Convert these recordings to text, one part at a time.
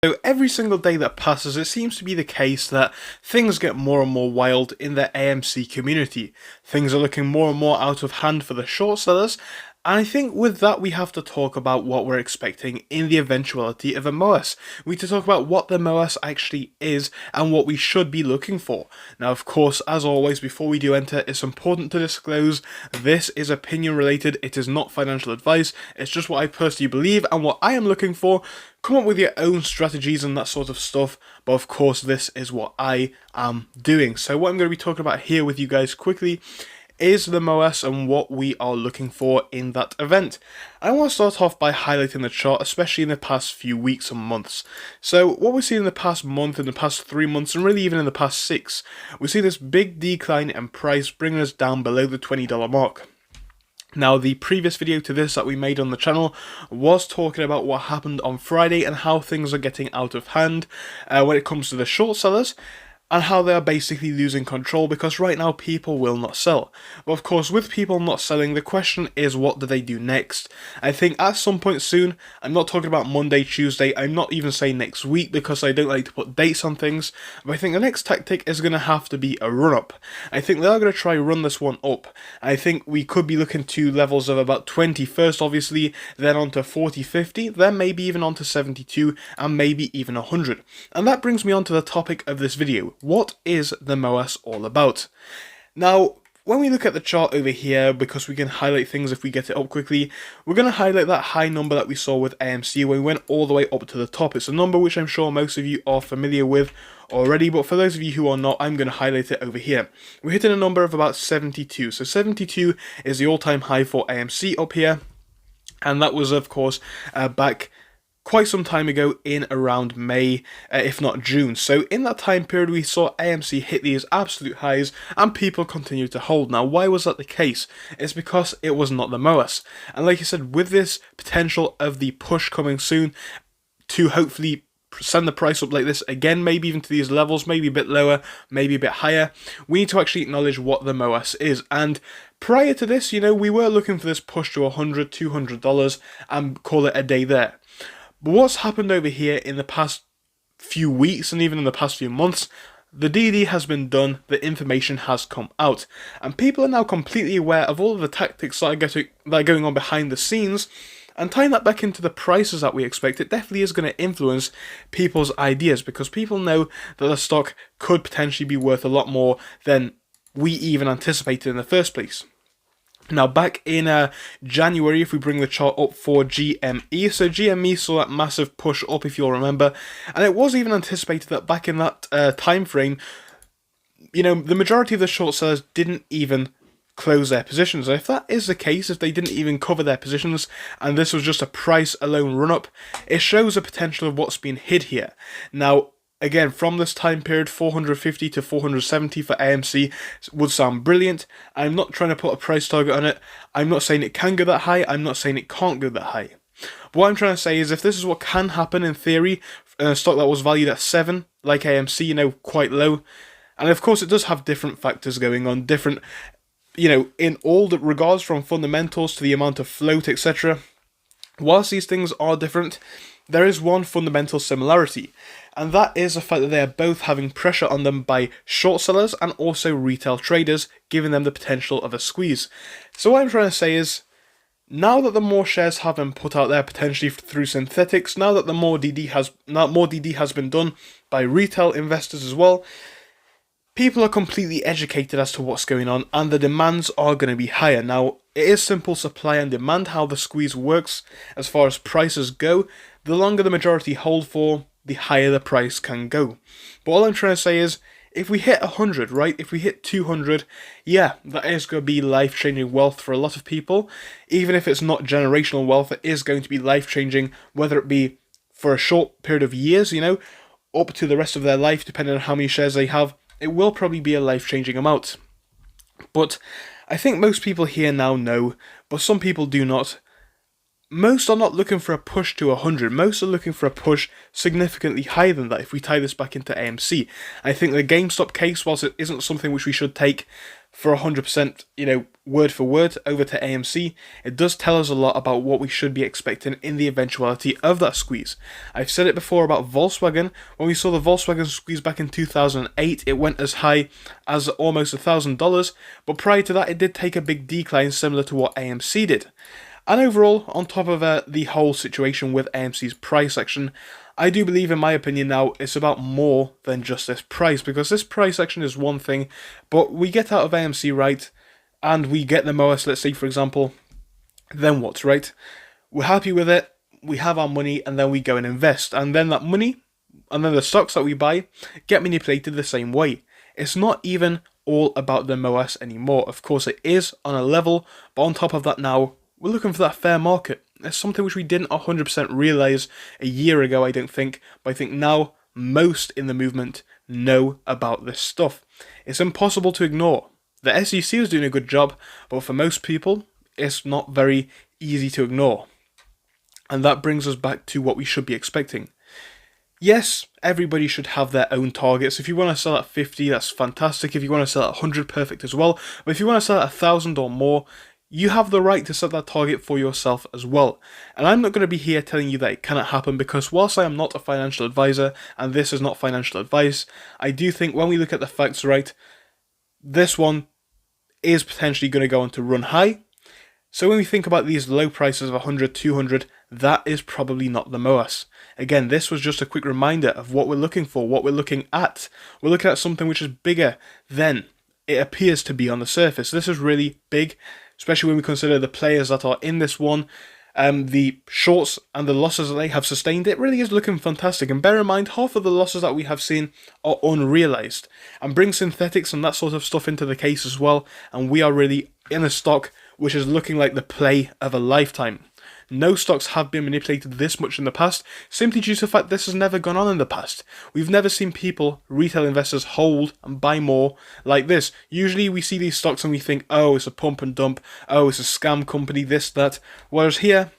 So every single day that passes, it seems to be the case that things get more and more wild in the AMC community. Things are looking more and more out of hand for the short sellers, and I think with that we have to talk about what we're expecting in the eventuality of a MOAS. We need to talk about what the MOAS actually is and what we should be looking for. Now of course, as always, before we do enter, it's important to disclose this is opinion related, it is not financial advice, it's just what I personally believe and what I am looking for. Come up with your own strategies and that sort of stuff, but of course this is what I am doing. So what I'm going to be talking about here with you guys quickly is the MOAS and what we are looking for in that event. I want to start off by highlighting the chart, especially in the past few weeks and months. So what we've seen in the past month, in the past 3 months, and really even in the past 6, we see this big decline in price bringing us down below the $20 mark. Now, the previous video to this that we made on the channel was talking about what happened on Friday and how things are getting out of hand when it comes to the short sellers, and how they are basically losing control because right now people will not sell. But of course, with people not selling, the question is what do they do next? I think at some point soon, I'm not talking about Monday, Tuesday, I'm not even saying next week because I don't like to put dates on things, but I think the next tactic is going to have to be a run up. I think they are going to try run this one up. I think we could be looking to levels of about 20 first obviously, then on to 40, 50, then maybe even on to 72, and maybe even 100. And that brings me on to the topic of this video. What is the MOAS all about? Now, when we look at the chart over here, because we can highlight things if we get it up quickly, we're going to highlight that high number that we saw with AMC when we went all the way up to the top. It's a number which I'm sure most of you are familiar with already, but for those of you who are not, I'm going to highlight it over here. We're hitting a number of about 72. So 72 is the all-time high for AMC up here, and that was of course back quite some time ago in around May, if not June. So in that time period we saw AMC hit these absolute highs and people continued to hold. Now why was that the case? It's because it was not the MOAS. And like I said, with this potential of the push coming soon to hopefully send the price up like this again, maybe even to these levels, maybe a bit lower, maybe a bit higher, we need to actually acknowledge what the MOAS is. And prior to this, you know, we were looking for this push to $100, $200 and call it a day there. But what's happened over here in the past few weeks and even in the past few months, the DD has been done, the information has come out, and people are now completely aware of all of the tactics that are going on behind the scenes, and tying that back into the prices that we expect, it definitely is going to influence people's ideas, because people know that the stock could potentially be worth a lot more than we even anticipated in the first place. Now back in January, if we bring the chart up for GME, so GME saw that massive push up if you'll remember, and it was even anticipated that back in that time frame, you know, the majority of the short sellers didn't even close their positions. And if that is the case, if they didn't even cover their positions and this was just a price alone run up, it shows the potential of what's been hid here. Now again, from this time period, 450 to 470 for AMC would sound brilliant. I'm not trying to put a price target on it. I'm not saying it can go that high. I'm not saying it can't go that high. But what I'm trying to say is if this is what can happen in theory, a stock that was valued at 7, like AMC, you know, quite low. And of course it does have different factors going on, different, you know, in all the regards from fundamentals to the amount of float, etc. Whilst these things are different, there is one fundamental similarity, and that is the fact that they are both having pressure on them by short sellers and also retail traders, giving them the potential of a squeeze. So what I'm trying to say is, now that the more shares have been put out there potentially through synthetics, now that more DD has been done by retail investors as well, people are completely educated as to what's going on, and the demands are going to be higher. Now, it is simple supply and demand how the squeeze works as far as prices go. The longer the majority hold for, the higher the price can go. But all I'm trying to say is, if we hit 100, right, if we hit 200, yeah, that is going to be life-changing wealth for a lot of people. Even if it's not generational wealth, it is going to be life-changing, whether it be for a short period of years, you know, up to the rest of their life, depending on how many shares they have. It will probably be a life-changing amount. But I think most people here now know, but some people do not, most are not looking for a push to 100. Most are looking for a push significantly higher than that if we tie this back into AMC. I think the GameStop case, whilst it isn't something which we should take for 100%, word for word over to AMC, it does tell us a lot about what we should be expecting in the eventuality of that squeeze. I've said it before about Volkswagen. When we saw the Volkswagen squeeze back in 2008, it went as high as almost $1,000, but prior to that, it did take a big decline similar to what AMC did. And overall, on top of the whole situation with AMC's price action, I do believe, in my opinion now, it's about more than just this price, because this price action is one thing, but we get out of AMC right, and we get the MOS, let's say for example, then what, right? We're happy with it, we have our money, and then we go and invest, and then that money, and then the stocks that we buy, get manipulated the same way. It's not even all about the MOS anymore. Of course it is on a level, but on top of that now, we're looking for that fair market. It's something which we didn't 100% realise a year ago, I don't think, but I think now most in the movement know about this stuff. It's impossible to ignore. The SEC is doing a good job, but for most people, it's not very easy to ignore. And that brings us back to what we should be expecting. Yes, everybody should have their own targets. If you want to sell at 50, that's fantastic. If you want to sell at 100, perfect as well. But if you want to sell at 1,000 or more, you have the right to set that target for yourself as well. And I'm not going to be here telling you that it cannot happen, because whilst I am not a financial advisor, and this is not financial advice, I do think when we look at the facts right, this one is potentially going to go on to run high. So when we think about these low prices of 100, 200, that is probably not the MOS. Again, this was just a quick reminder of what we're looking for, what we're looking at. We're looking at something which is bigger than it appears to be on the surface. This is really big, especially when we consider the players that are in this one, the shorts and the losses that they have sustained. It really is looking fantastic. And bear in mind, half of the losses that we have seen are unrealized. And bring synthetics and that sort of stuff into the case as well, and we are really in a stock which is looking like the play of a lifetime. No stocks have been manipulated this much in the past, simply due to the fact this has never gone on in the past. We've never seen people, retail investors, hold and buy more like this. Usually we see these stocks and we think, oh, it's a pump and dump, oh, it's a scam company, this, that. Whereas here,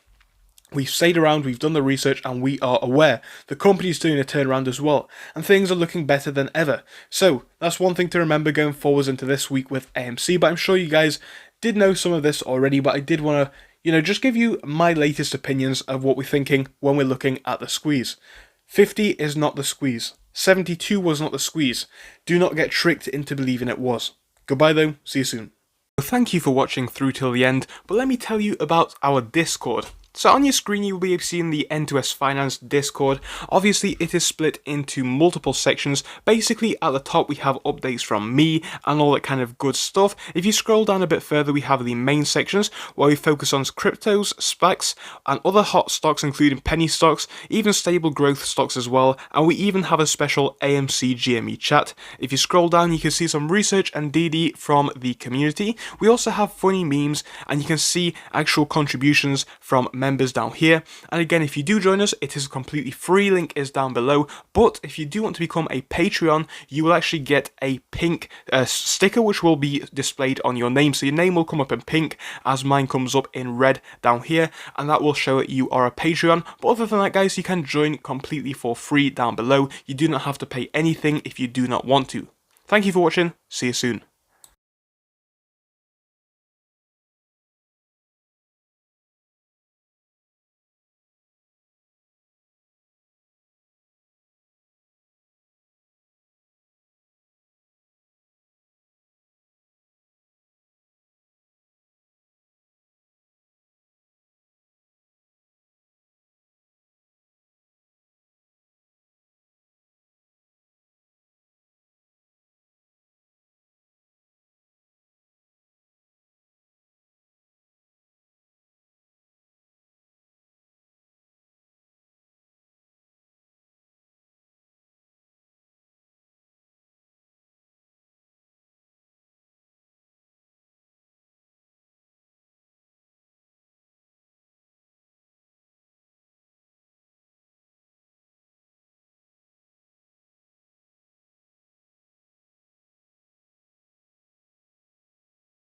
we've stayed around, we've done the research, and we are aware. The company's doing a turnaround as well, and things are looking better than ever. So, that's one thing to remember going forwards into this week with AMC, but I'm sure you guys did know some of this already, but I did want to just give you my latest opinions of what we're thinking when we're looking at the squeeze. 50 is not the squeeze. 72 was not the squeeze. Do not get tricked into believing it was. Goodbye though, see you soon. Thank you for watching through till the end, but let me tell you about our Discord. So on your screen you will be seeing the N2S Finance Discord. Obviously it is split into multiple sections. Basically at the top we have updates from me and all that kind of good stuff. If you scroll down a bit further we have the main sections where we focus on cryptos, SPACs and other hot stocks including penny stocks, even stable growth stocks as well, and we even have a special AMC GME chat. If you scroll down you can see some research and DD from the community. We also have funny memes and you can see actual contributions from members down here. And again, if you do join us, it is completely free, link is down below. But if you do want to become a Patreon, you will actually get a pink sticker which will be displayed on your name. So your name will come up in pink as mine comes up in red down here, and that will show that you are a Patreon. But other than that guys, you can join completely for free down below. You do not have to pay anything if you do not want to. Thank you for watching, see you soon.